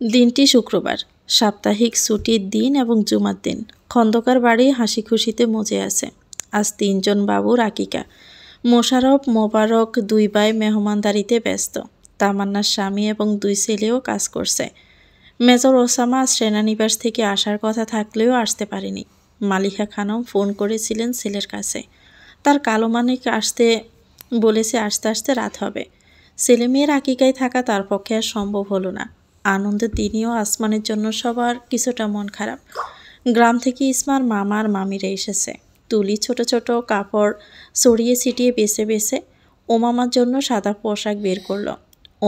দিনটি শুক্রবার, সাপ্তাহিক ছুটির দিন এবং জুমার দিন। খন্দকার বাড়ি হাসি খুশিতে মজে আছে। আজ ৩ জন বাবুর আকিকা। মোশাররফ, মোবারক দুই ভাই মেহমানদারিতে ব্যস্ত। তামান্নার স্বামী এবং 2 ছেলেও কাজ করছে। মেজর ওসামা সেনানিবাস থেকে আসার কথা থাকলেও আসতে পারেনি। মালিহা খানম ফোন করেছিলেন ছেলের কাছে। তার কালো মানিক আসতে বলেছে, আসতে আসতে রাত হবে। ছেলে মেয়ের আকিকায় থাকা তার পক্ষে আর সম্ভব হলো না। আনন্দের দিনেও আসমানের জন্য সবার কিছুটা মন খারাপ। গ্রাম থেকে ইসমার মামা আর মামিরা এসেছে। তুলি ছোট ছোট কাপড় ছড়িয়ে ছিটিয়ে বেছে বেছে ওমামার জন্য সাদা পোশাক বের করলো।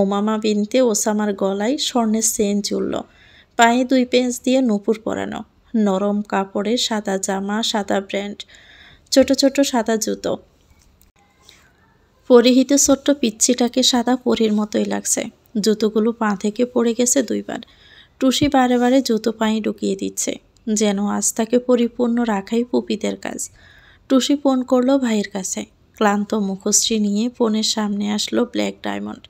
ওমামা বিনতে ওসামার গলায় স্বর্ণের চেন ঝুলল, পায়ে 2 পেঁচ দিয়ে নূপুর পরানো, নরম কাপড়ের সাদা জামা, সাদা ব্র্যান্ড, ছোট ছোট সাদা জুতো। পরিহিত ছোট্ট পিচ্ছিটাকে সাদা পরীর মতোই লাগছে। জুতোগুলো পা থেকে পড়ে গেছে 2 বার। টুসি বারে বারে জুতো পায়ে ঢুকিয়ে দিচ্ছে, যেন আজ তাকে পরিপূর্ণ রাখাই পুপিদের কাজ। টুসি ফোন করলো ভাইয়ের কাছে। ক্লান্ত মুখশ্রী নিয়ে ফোনের সামনে আসলো ব্ল্যাক ডায়মন্ড।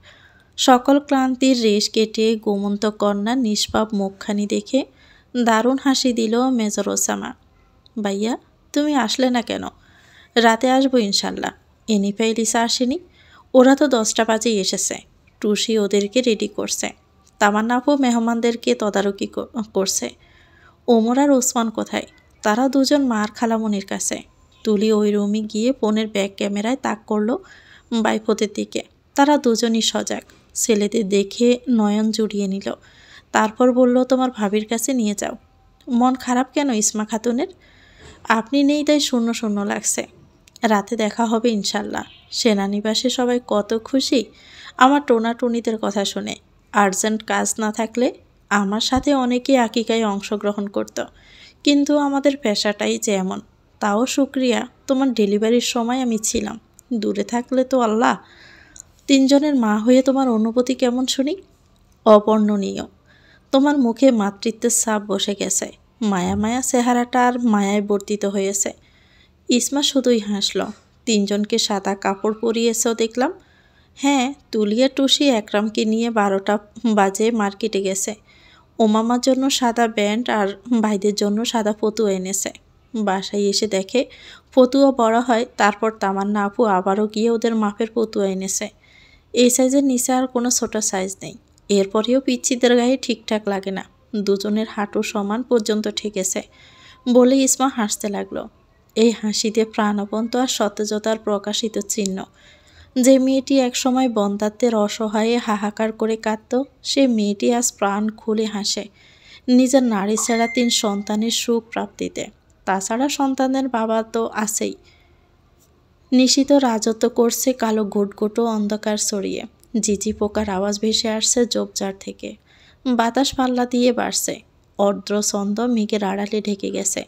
সকল ক্লান্তির রেশ কেটে গোমন্ত কন্যার নিষ্পাপ মুখখানি দেখে দারুণ হাসি দিল মেজর ওসামা। ভাইয়া, তুমি আসলে না কেন? রাতে আসবো ইনশাল্লাহ। এনিফা এলিসা আসেনি? ওরা তো 10টা বাজেই এসেছে। টুসি ওদেরকে রেডি করছে। তামান্না আপু মেহমানদেরকে তদারকি করছে। ওমর আর ওসমান কোথায়? তারা 2জন মার খালামনির কাছে। তুলি ওই রুমে গিয়ে ফোনের ব্যাক ক্যামেরায় তাক করলো বাইফোতের দিকে। তারা 2জনই সজাগ। ছেলেদের দেখে নয়ন জুড়িয়ে নিল। তারপর বলল, তোমার ভাবির কাছে নিয়ে যাও। মন খারাপ কেন ইসমা খাতুনের? আপনি নেই তাই শূন্য শূন্য লাগছে। রাতে দেখা হবে ইনশাল্লাহ। সেনানিবাসে সবাই কত খুশি আমার টোনাটুনিদের কথা শুনে। আর্জেন্ট কাজ না থাকলে আমার সাথে অনেকেই আকিকায় অংশগ্রহণ করত, কিন্তু আমাদের পেশাটাই যে এমন। তাও শুক্রিয়া, তোমার ডেলিভারির সময় আমি ছিলাম। দূরে থাকলে তো আল্লাহ। 3জনের মা হয়ে তোমার অনুভূতি কেমন শুনি? অবর্ণনীয়। তোমার মুখে মাতৃত্বের ছাপ বসে গেছে। মায়া মায়া চেহারাটা আর মায়ায় বর্তিত হয়েছে। ইসমা শুধুই হাসল। 3জনকে সাদা কাপড় পরিয়েছেও দেখলাম। হ্যাঁ, তুলিয়া টুসি একরামকে নিয়ে 12টা বাজে মার্কেটে গেছে। ওমামার জন্য সাদা ব্যান্ড আর ভাইদের জন্য সাদা ফতুয়া এনেছে। বাসায় এসে দেখে ফতুয়া বড় হয়। তারপর তামান্না আপু আবারও গিয়ে ওদের মাপের ফতুয়া এনেছে। এই সাইজের নিচে আর কোনো ছোট সাইজ নেই। এরপরেও পিচ্ছিদের গায়ে ঠিকঠাক লাগে না। 2জনের হাঁটু সমান পর্যন্ত ঠেকেছে বলে ইসমা হাসতে লাগলো। এই হাসিতে প্রাণবন্ত আর সতেজতার প্রকাশিত চিহ্ন। যে মেয়েটি একসময় বন্ধাত্বের অসহায়ে হাহাকার করে কাঁদত, সে মেয়েটি আজ প্রাণ খুলে হাসে নিজের নারী ছাড়া 3 সন্তানের সুখ প্রাপ্তিতে। তাছাড়া সন্তানের বাবা তো আছেই। নিশিত রাজত্ব করছে কালো গোটগোটো অন্ধকার ছড়িয়ে। ঝিঝি পোকার আওয়াজ ভেসে আসছে ঝোপঝাড় থেকে। বাতাস পাল্লা দিয়ে বাড়ছে। অর্দ্র ছন্দ মেঘের আড়ালে ঢেকে গেছে।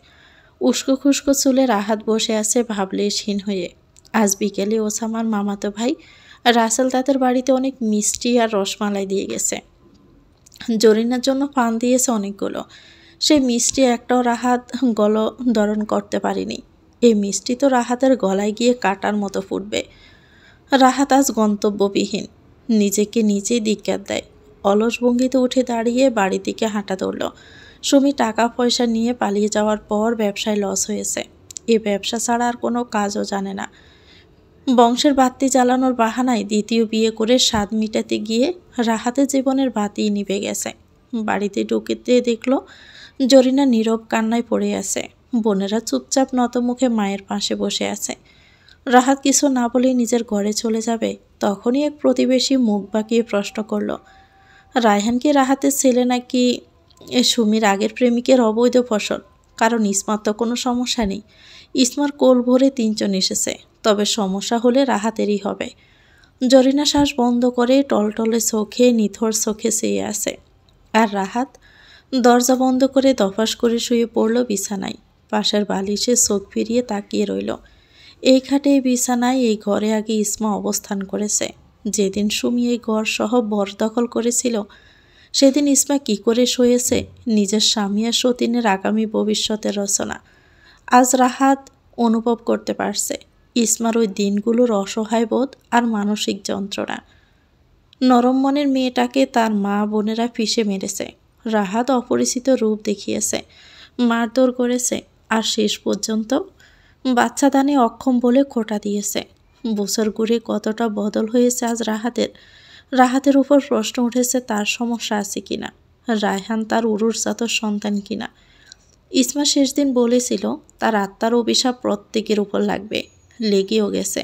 উস্কো খুস্কো চুলে রাহাত বসে আছে ভাবলেশহীন হয়ে। আজ বিকেলে ওসামার মামাতো ভাই রাসেল তাদের বাড়িতে অনেক মিষ্টি আর রসমালাই দিয়ে গেছে। জরিনার জন্য পান দিয়েছে অনেকগুলো। সেই মিষ্টি একটাও রাহাত গলধরণ করতে পারেনি। এই মিষ্টি তো রাহাতের গলায় গিয়ে কাটার মতো ফুটবে। রাহাত আজ গন্তব্যবিহীন। নিজেকে নিজেই ধিক্কার দেয়। অলস ভঙ্গিতে উঠে দাঁড়িয়ে বাড়ির দিকে হাঁটা ধরল। সুমি টাকা পয়সা নিয়ে পালিয়ে যাওয়ার পর ব্যবসায় লস হয়েছে। এ ব্যবসা ছাড়া আর কোনো কাজও জানে না। বংশের বাতি জ্বালানোর বাহানায় দ্বিতীয় বিয়ে করে স্বাদ মিটাতে গিয়ে রাহাতের জীবনের বাতি নিভে গেছে। বাড়িতে ঢুকতে দেখল জরিনা নীরব কান্নায় পড়ে আছে। বোনেরা চুপচাপ নতমুখে মায়ের পাশে বসে আছে। রাহাত কিছু না বলেই নিজের ঘরে চলে যাবে, তখনই এক প্রতিবেশী মুখ বাঁকিয়ে প্রশ্ন করল, রায়হান কি রাহাতের ছেলে নাকি সুমির আগের প্রেমিকের অবৈধ ফসল? কারণ ইসমার তো কোনো সমস্যা নেই। ইসমার কোল ভরে 3জন এসেছে, তবে সমস্যা হলে রাহাতেরই হবে। জরিনা শ্বাস বন্ধ করে টলটলে চোখে নিথর চোখে চেয়ে আছে। আর রাহাত দরজা বন্ধ করে দফাস করে শুয়ে পড়ল বিছানায়। পাশের বালিশে চোখ ফিরিয়ে তাকিয়ে রইল। এই খাটে এই বিছানায় এই ঘরে আগে ইসমা অবস্থান করেছে। যেদিন সুমি এই ঘর সহ বরদখল করেছিল, সেদিন ইসমা কি করে শুয়েছে নিজের স্বামী আর সতীনের আগামী ভবিষ্যতের রচনা। আজ রাহাত অনুভব করতে পারছে ইসমার ওই দিনগুলোর অসহায় বোধ আর মানসিক যন্ত্রণা। নরম মনের মেয়েটাকে তার মা বোনেরা ফিসে মেরেছে। রাহাত অপরিচিত রূপ দেখিয়েছে, মারধর করেছে, আর শেষ পর্যন্ত বাচ্চা দানে অক্ষম বলে খোঁটা দিয়েছে। বছর ঘুরে কতটা বদল হয়েছে আজ রাহাতের উপর প্রশ্ন উঠেছে তার সমস্যা আছে কিনা, রায়হান তার উরুরজাত সন্তান কিনা। ইসমা শেষ দিন বলেছিল তার আত্মার অভিশাপ প্রত্যেকের উপর লাগবে, লেগেও গেছে।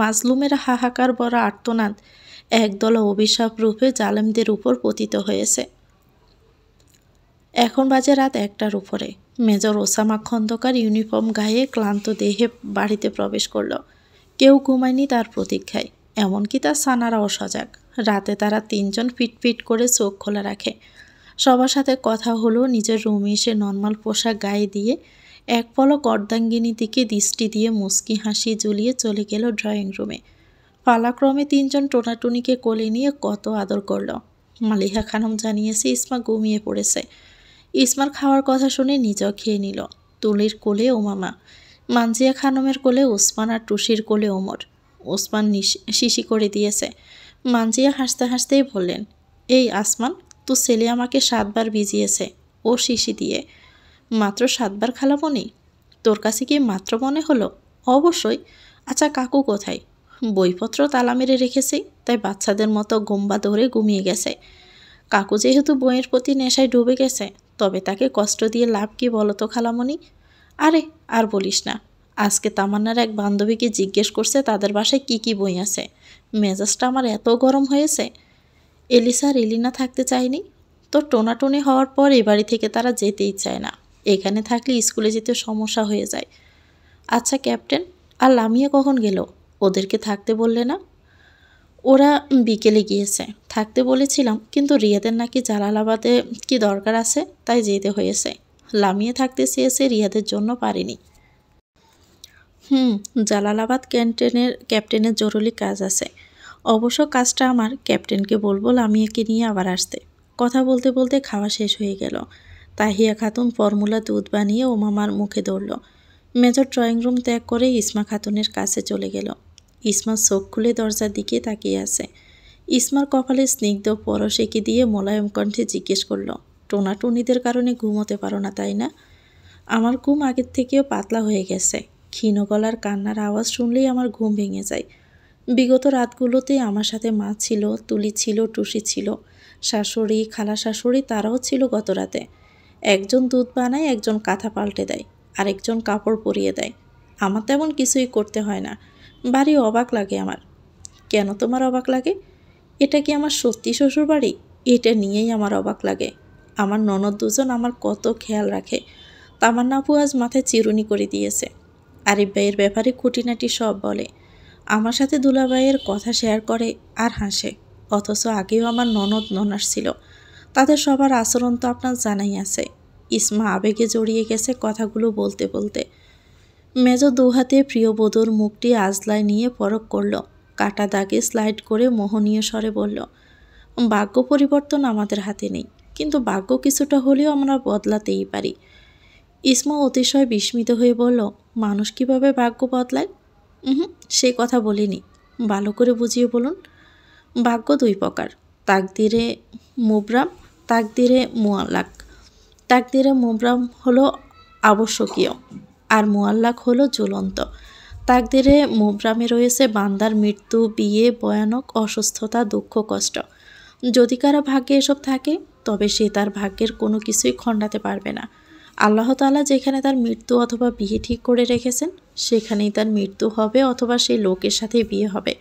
মাজলুমের হাহাকার বড় আর্তনাদ একদল অভিশাপ রূপে জালেমদের উপর পতিত হয়েছে। এখন বাজে রাত 1টার উপরে। মেজর ওসামা খন্দকার ইউনিফর্ম গায়ে ক্লান্ত দেহে বাড়িতে প্রবেশ করল। কেউ ঘুমায়নি তার প্রতীক্ষায়, এমনকি তার সানারাও সজাগ। রাতে তারা 3জন ফিটফিট করে চোখ খোলা রাখে। সবার সাথে কথা হলো। নিজের রুমে এসে নর্মাল পোশাক গায়ে দিয়ে এক পলক অর্ধাঙ্গিনী দিকে দৃষ্টি দিয়ে মুস্কি হাসি ঝুলিয়ে চলে গেল ড্রয়িং রুমে। পালাক্রমে 3জন টোনাটুনিকে কোলে নিয়ে কত আদর করল। মালিহা খানম জানিয়েছে ইসমা ঘুমিয়ে পড়েছে। ইসমার খাওয়ার কথা শুনে নিজেও খেয়ে নিল। তুলির কোলে ওমামা, মানজিয়া খানমের কোলে ওসমান আর টুসির কোলে ওমর। ওসমান শিশি করে দিয়েছে। মানজিয়া হাসতে হাসতেই বললেন, এই আসমান, তো ছেলে আমাকে 7বার ভিজিয়েছে ও শিশি দিয়ে। মাত্র 7বার খালামণি? তোর কাছে কি মাত্র মনে হলো? অবশ্যই। আচ্ছা কাকু কোথায়? বইপত্র তালা মেরে রেখেছি, তাই বাচ্চাদের মতো গোম্বা ধরে ঘুমিয়ে গেছে। কাকু যেহেতু বইয়ের প্রতি নেশায় ডুবে গেছে, তবে তাকে কষ্ট দিয়ে লাভ কি বলো তো খালামণি? আরে আর বলিস না, আজকে তামান্নার এক বান্ধবীকে জিজ্ঞেস করছে তাদের বাসায় কি কি বই আছে। মেজাজটা আমার এত গরম হয়েছে। এলিসা আর এলিনা থাকতে চায়নি, তো টোনাটুনি হওয়ার পর এ বাড়ি থেকে তারা যেতেই চায় না। এখানে থাকলে স্কুলে যেতে সমস্যা হয়ে যায়। আচ্ছা ক্যাপ্টেন আর লামিয়া কখন গেল? ওদেরকে থাকতে বললে না? ওরা বিকেলে গিয়েছে, থাকতে বলেছিলাম, কিন্তু রিয়াদের নাকি জালালাবাদে কি দরকার আছে, তাই যেতে হয়েছে। লামিয়া থাকতে চেয়েছে, রিয়াদের জন্য পারেনি। জালালাবাদ ক্যাপ্টেনের জরুরি কাজ আছে। অবশ্য কাজটা আমার, ক্যাপ্টেনকে বলবো লামিয়াকে নিয়ে আবার আসতে। কথা বলতে বলতে খাওয়া শেষ হয়ে গেল। তাহিয়া খাতুন ফর্মুলা দুধ বানিয়ে ওমামার মুখে ধরল। মেজর ড্রয়িং রুম ত্যাগ করে ইসমা খাতুনের কাছে চলে গেল। ইসমা চোখ খুলে দরজার দিকে তাকিয়ে আছে। ইসমার কপালে স্নিগ্ধ পরশ এঁকে দিয়ে মোলায়েম কণ্ঠে জিজ্ঞেস করল, টোনাটুনিদের কারণে ঘুমোতে পারো না তাই না? আমার ঘুম আগের থেকেও পাতলা হয়ে গেছে। ক্ষীণ গলার কান্নার আওয়াজ শুনলেই আমার ঘুম ভেঙে যায়। বিগত রাতগুলোতে আমার সাথে মা ছিল, তুলি ছিল, টুসি ছিল, শাশুড়ি, খালা শাশুড়ি তারাও ছিল গত রাতে। একজন দুধ বানায়, একজন কাঁথা পাল্টে দেয়, আরেকজন কাপড় পরিয়ে দেয়। আমার তেমন কিছুই করতে হয় না। বাড়ি অবাক লাগে আমার। কেন তোমার অবাক লাগে? এটা কি আমার সত্যি শ্বশুর বাড়ি? এটা নিয়েই আমার অবাক লাগে। আমার ননদ দুজন আমার কত খেয়াল রাখে। তামান্না আপু আজ মাথায় চিরুনি করে দিয়েছে। আরিফ ভাইয়ের ব্যাপারে খুঁটিনাটি সব বলে। আমার সাথে দুলাভাইয়ের কথা শেয়ার করে আর হাসে। অথচ আগেও আমার ননদ ননাস ছিল। তাদের সবার আচরণ তো আপনার জানাই আছে। ইসমা আবেগে জড়িয়ে গেছে কথাগুলো বলতে বলতে। মেজো দুহাতে প্রিয় বধূর মুখটি আজলায় নিয়ে পরখ করল। কাটা দাগে স্লাইড করে মোহনীয় স্বরে বলল, ভাগ্য পরিবর্তন আমাদের হাতে নেই, কিন্তু ভাগ্য কিছুটা হলেও আমরা বদলাতেই পারি। ইসমা অতিশয় বিস্মিত হয়ে বলল, মানুষ কিভাবে ভাগ্য বদলায়? সে কথা বলিনি, ভালো করে বুঝিয়ে বলুন। ভাগ্য 2 প্রকার, তাকদিরে মুবরাম, তাকদিরে মুআল্লাক। তাকদিরে মুবরাম হলো আবশ্যকীয়, আর মুআল্লাক হলো ঝুলন্ত। তাকদিরে মুবরামে রয়েছে বান্দার মৃত্যু, বিয়ে, ভয়ানক অসুস্থতা, দুঃখ, কষ্ট। যদি কারো ভাগ্যে এসব থাকে, তবে সে তার ভাগ্যের কোনো কিছুই খণ্ডাতে পারবে না। আল্লাহ তাআলা যেখানে তার মৃত্যু অথবা বিয়ে ঠিক করে রেখেছেন, সেখানেই তার মৃত্যু হবে অথবা সেই লোকের সাথে বিয়ে হবে।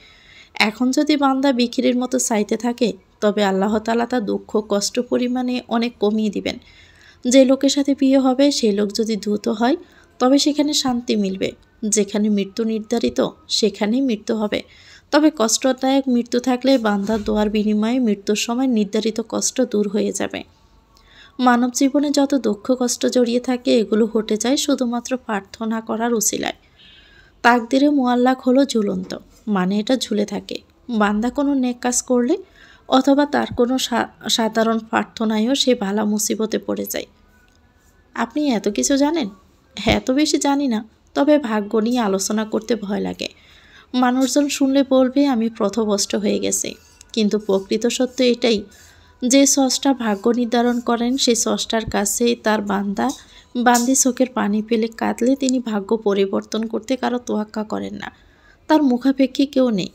এখন যদি বান্দা বিকিরির মতো চাইতে থাকে, তবে আল্লাহ তাআলা তার দুঃখ কষ্ট পরিমাণে অনেক কমিয়ে দিবেন। যে লোকের সাথে বিয়ে হবে সেই লোক যদি দ্রুত হয়, তবে সেখানে শান্তি মিলবে। যেখানে মৃত্যু নির্ধারিত, সেখানেই মৃত্যু হবে। তবে কষ্টদায়ক মৃত্যু থাকলে বান্দার দোয়ার বিনিময়ে মৃত্যুর সময় নির্ধারিত কষ্ট দূর হয়ে যাবে। মানব জীবনে যত দুঃখ কষ্ট জড়িয়ে থাকে, এগুলো ঘটে যায় শুধুমাত্র প্রার্থনা করার উসিলায়। তাকদিরে মুআল্লাক হলো ঝুলন্ত, মানে এটা ঝুলে থাকে। বান্দা কোনো নেক কাজ করলে অথবা তার কোনো সাধারণ প্রার্থনায়ও সে বালা মুসিবতে পড়ে যায়। আপনি এত কিছু জানেন? এত বেশি জানি না, তবে ভাগ্য নিয়ে আলোচনা করতে ভয় লাগে। মানুষজন শুনলে বলবে আমি পথভ্রষ্ট হয়ে গেছি, কিন্তু প্রকৃত সত্য এটাই, যে স্রষ্টা ভাগ্য নির্ধারণ করেন সেই স্রষ্টার কাছেই তার বান্দি চোখের পানি ফেলে কাঁদলে তিনি ভাগ্য পরিবর্তন করতে কারো তোয়াক্কা করেন না। তার মুখাপেক্ষী কেউ নেই।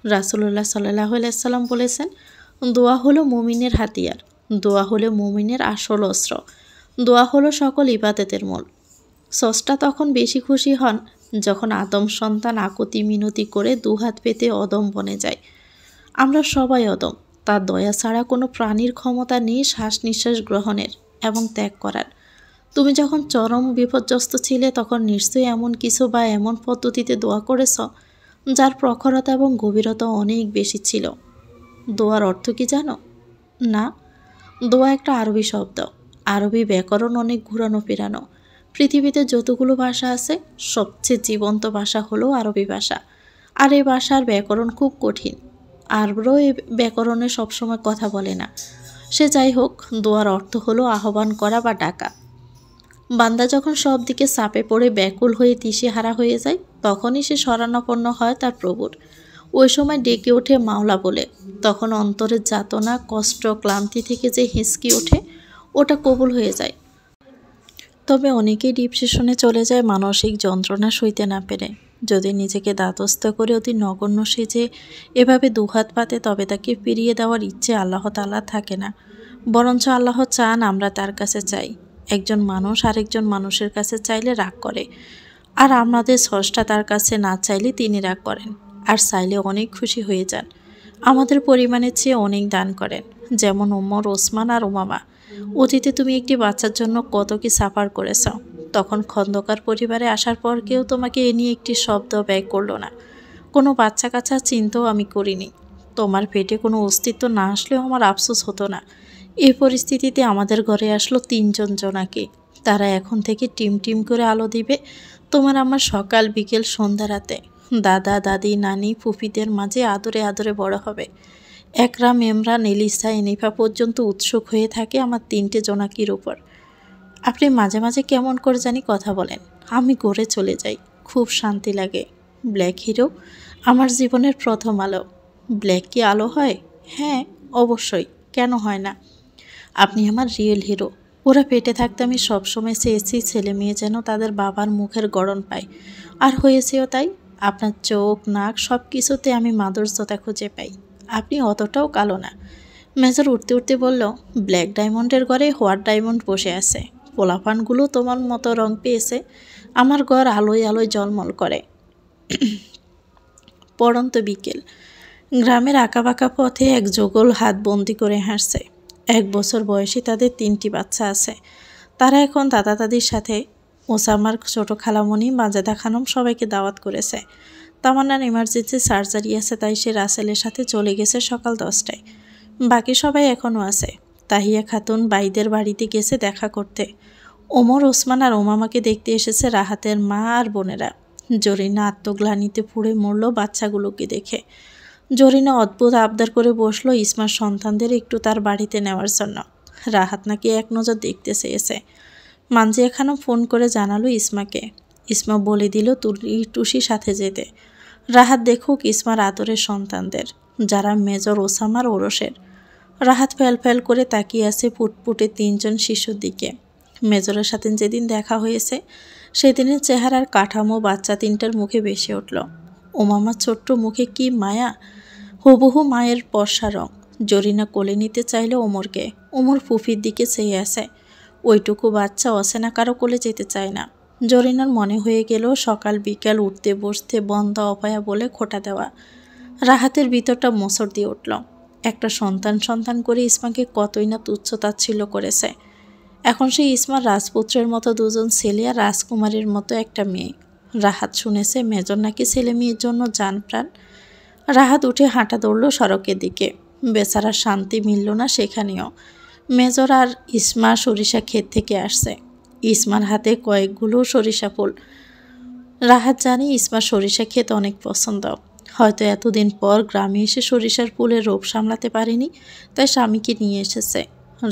রাসূলুল্লাহ সাল্লাল্লাহু আলাইহি সাল্লাম বলেছেন, দোয়া হলো মুমিনের হাতিয়ার, দোয়া হলো মুমিনের আসল অস্ত্র, দোয়া হলো সকল ইবাদতের মূল। স্রষ্টা তখন বেশি খুশি হন যখন আদম সন্তান আকুতি মিনতি করে দুহাত পেতে অদম বনে যায়। আমরা সবাই অদম। তার দয়া ছাড়া কোনো প্রাণীর ক্ষমতা নেই শ্বাস নিঃশ্বাস গ্রহণের এবং ত্যাগ করার। তুমি যখন চরম বিপর্যস্ত ছিলে তখন নিশ্চয়ই এমন কিছু বা এমন পদ্ধতিতে দোয়া করেছ যার প্রখরতা এবং গভীরতা অনেক বেশি ছিল। দোয়ার অর্থ কি জানো? না, দোয়া একটা আরবি শব্দ। আরবি ব্যাকরণ অনেক ঘুরানো ফেরানো। পৃথিবীতে যতগুলো ভাষা আছে সবচেয়ে জীবন্ত ভাষা হলো আরবি ভাষা। আর এই ভাষার ব্যাকরণ খুব কঠিন। আরবরাও এই ব্যাকরণে সবসময় কথা বলে না। সে যাই হোক, দোয়ার অর্থ হলো আহ্বান করা বা ডাকা। বান্দা যখন সব দিকে চাপে পড়ে ব্যাকুল হয়ে দিশেহারা হয়ে যায় তখনই সে শরণাপন্ন হয় তার প্রভুর। ওই সময় ডেকে ওঠে মাওলা বলে। তখন অন্তরের যাতনা কষ্ট ক্লান্তি থেকে যে হিঁচকি ওঠে ওটা কবুল হয়ে যায়। তবে অনেকেই ডিপ্রেশনে চলে যায় মানসিক যন্ত্রণা সইতে না পেরে। যদি নিজেকে দাতস্থ করে অতি নগণ্য সেজে এভাবে দুহাত পাতে তবে তাকে ফিরিয়ে দেওয়ার ইচ্ছে আল্লাহ তাআলা থাকে না, বরঞ্চ আল্লাহ চান আমরা তার কাছে চাই। একজন মানুষ আরেকজন মানুষের কাছে চাইলে রাগ করে, আর আমাদের স্রষ্টা তার কাছে না চাইলে তিনি রাগ করেন, আর চাইলে অনেক খুশি হয়ে যান। আমাদের পরিমাণের চেয়ে অনেক দান করেন, যেমন ওমর, ওসমান আর উমামা। অতীতে তুমি একটি বাচ্চার জন্য কত কি সাফার করেছ। তখন খন্দকার পরিবারে আসার পর কেউ তোমাকে এ নিয়ে একটি শব্দ ব্যয় করলো না। কোনো বাচ্চা কাচ্চা চিন্তাও আমি করিনি। তোমার পেটে কোনো অস্তিত্ব না আসলেও আমার আফসোস হতো না। এই পরিস্থিতিতে আমাদের ঘরে আসলো 3 জন জোনাকি। তারা এখন থেকে টিম টিম করে আলো দিবে তোমার আমার সকাল বিকেল সন্ধ্যা রাতে। দাদা দাদি নানি ফুফিদের মাঝে আদরে আদরে বড় হবে। একরাম, ইমরান, এলিসা, এনিফা পর্যন্ত উৎসুক হয়ে থাকে আমার 3টে জোনাকির উপর। আপনি মাঝে মাঝে কেমন করে জানি কথা বলেন, আমি ঘরে চলে যাই, খুব শান্তি লাগে। ব্ল্যাক হিরো আমার জীবনের প্রথম আলো। ব্ল্যাক কি আলো হয়? হ্যাঁ, অবশ্যই, কেন হয় না। আপনি আমার রিয়েল হিরো। ওরা পেটে থাকতে আমি সবসময় চেয়েছি ছেলে মেয়ে যেন তাদের বাবার মুখের গড়ন পায়, আর হয়েছেও তাই। আপনার চোখ নাক সব কিছুতে আমি মাধুর্যতা খুঁজে পাই। আপনি অতটাও কালো না। মেজর উঠতে উঠতে বলল, ব্ল্যাক ডায়মন্ডের ঘরে হোয়াইট ডায়মন্ড বসে আছে। পোলাপানগুলো তোমার মতো রং পেয়েছে। আমার ঘর আলোয় আলোয় জলমল করে। পড়ন্ত বিকেল। গ্রামের আঁকাবাঁকা পথে এক যুগল হাত বন্দি করে হাসছে। 1 বছর বয়সী তাদের 3টি বাচ্চা আছে। তারা এখন দাদা দাদির সাথে। ওসামার ছোট খালামণি মাজেদা খানম সবাইকে দাওয়াত করেছে। তামান্নার ইমার্জেন্সি সার্জারি আছে, তাই সে রাসেলের সাথে চলে গেছে সকাল 10টায়। বাকি সবাই এখনও আছে। তাহিয়া খাতুন বাইদের বাড়িতে গেছে দেখা করতে। ওমর, ওসমান আর ওমামাকে দেখতে এসেছে রাহাতের মা আর বোনেরা। জরিনা আত্মগ্লানিতে পুড়ে মরল বাচ্চাগুলোকে দেখে। জরিনা অদ্ভুত আবদার করে বসলো ইসমার সন্তানদের একটু তার বাড়িতে নেওয়ার জন্য। রাহাত নাকি এক নজর দেখতে চেয়েছে। মানজিয়া খানম ফোন করে জানালো ইসমাকে। ইসমা বলে দিল টুসির সাথে যেতে। রাহাত দেখুক ইসমার আদরের সন্তানদের, যারা মেজর ওসামার ওরসের। রাহাত ফ্যাল ফ্যাল করে তাকিয়ে আছে ফুটফুটে 3 জন শিশুর দিকে। মেজরের সাথে যেদিন দেখা হয়েছে সেদিনের চেহারার কাঠামো বাচ্চা 3টার মুখে ভেসে উঠল। ওমামার ছোট্ট মুখে কি মায়া, হুবহু মায়ের পর্ষা রং। জরিনা কোলে নিতে চাইল ওমরকে। ওমর ফুফির দিকে চেয়ে আছে। ওইটুকু বাচ্চা অচেনা কারো কোলে যেতে চায় না। জরিনার মনে হয়ে গেল সকাল বিকাল উঠতে বসতে বন্ধ অপায়া বলে খোটা দেওয়া। রাহাতের ভিতরটা মোচড় দিয়ে উঠল। একটা সন্তান সন্তান করে ইসমাকে কতই না তুচ্ছ তাচ্ছিল্য করেছে। এখন সে ইসমার রাজপুত্রের মতো 2 জন ছেলে আর রাজকুমারীর মতো একটা মেয়ে। রাহাত শুনেছে মেজর নাকি ছেলে মেয়ের জন্য জান প্রাণ। রাহাত উঠে হাঁটা দৌড়ল সড়কের দিকে। বেচারার শান্তি মিলল না সেখানেও। মেজর আর ইসমা সরিষা ক্ষেত থেকে আসছে। ইসমার হাতে কয়েকগুলো সরিষা ফুল। রাহাত জানে ইসমার সরিষা ক্ষেত অনেক পছন্দ। হয়তো এতদিন পর গ্রামে এসে সরিষার ফুলের রোগ সামলাতে পারেনি, তাই স্বামীকে নিয়ে এসেছে।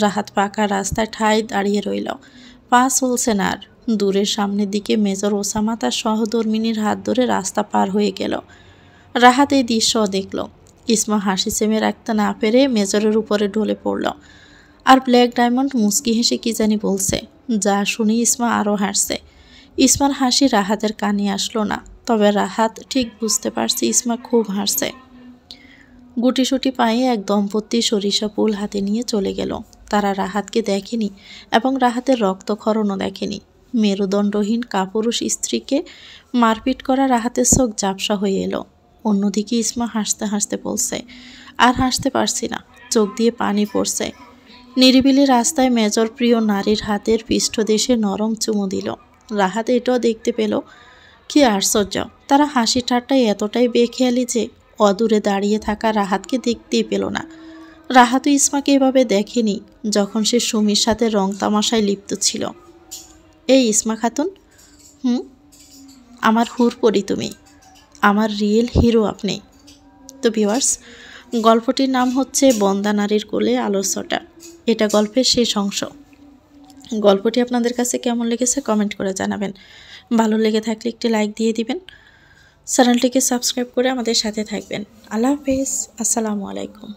রাহাত পাকা রাস্তায় ঠায় দাঁড়িয়ে রইল। পা চলছে না আর। দূরের সামনের দিকে মেজর ওসামা তার সহধর্মিনীর হাত ধরে রাস্তা পার হয়ে গেল। রাহাত এই দৃশ্য দেখল। ইসমা হাসি চেমে রাখতে না পেরে মেজরের উপরে ঢলে পড়ল। আর ব্ল্যাক ডায়মন্ড মুচকি হেসে কি জানি বলছে, যা শুনে ইসমা আরও হাসছে। ইসমার হাসি রাহাতের কানে আসলো না, তবে রাহাত ঠিক বুঝতে পারছে ইসমা খুব হাসছে। গুটিসুটি পায়ে এক দম্পতি সরিষা ফুল হাতে নিয়ে চলে গেল। তারা রাহাতকে দেখেনি এবং রাহাতের রক্তক্ষরণও দেখেনি। মেরুদণ্ডহীন কাপুরুষ স্ত্রীকে মারপিট করা রাহাতের চোখ ঝাপসা হয়ে এলো। অন্যদিকে ইসমা হাসতে হাসতে বলছে, আর হাসতে পারছি না, চোখ দিয়ে পানি পড়ছে। নিরিবিলি রাস্তায় মেজর প্রিয় নারীর হাতের পৃষ্ঠদেশে নরম চুমু দিল। রাহাত এটাও দেখতে পেল। কি আশ্চর্য, তারা হাসি ঠাট্টায় এতটাই বেখেয়ালি যে অদূরে দাঁড়িয়ে থাকা রাহাতকে দেখতেই পেল না। রাহাতও ইসমাকে এভাবে দেখেনি যখন সে সুমির সাথে রং তামাশায় লিপ্ত ছিল। এই ইসমা খাতুন, আমার হুরপরি তুমি, আমার রিয়েল হিরো আপনি। তো ভিউয়ার্স, গল্পটির নাম হচ্ছে বন্দা নারীর কোলে আলোর ছটা। এটা গল্পের শেষ অংশ। গল্পটি আপনাদের কাছে কেমন লেগেছে কমেন্ট করে জানাবেন। ভালো লেগে থাকলে একটি লাইক দিয়ে দিবেন। চ্যানেলটিকে সাবস্ক্রাইব করে আমাদের সাথে থাকবেন। আল্লাহ হাফেজ, আসসালামু আলাইকুম।